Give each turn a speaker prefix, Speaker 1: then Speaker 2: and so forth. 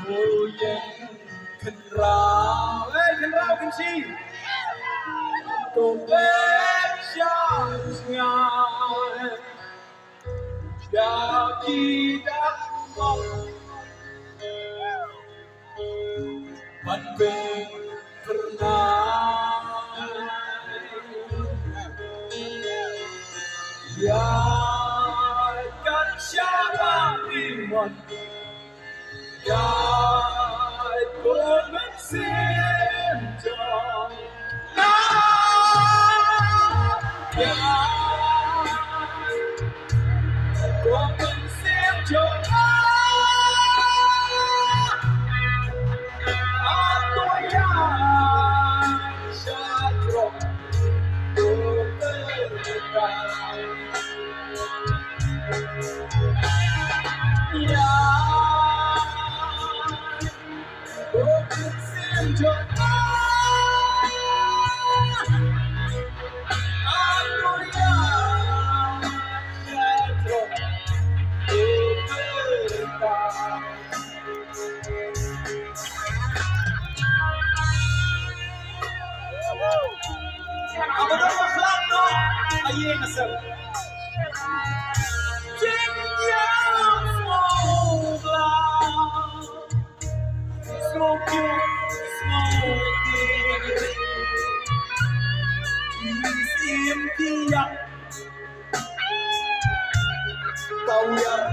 Speaker 1: Oyen kenrau, kenrau kenci, topet syangnya, ya tidak mau, panbeng pernah, ya kan siapa iman. God come and send John. God come and send John. Aku yang syadron berdekat. Ya. Your smoking, impian kau yang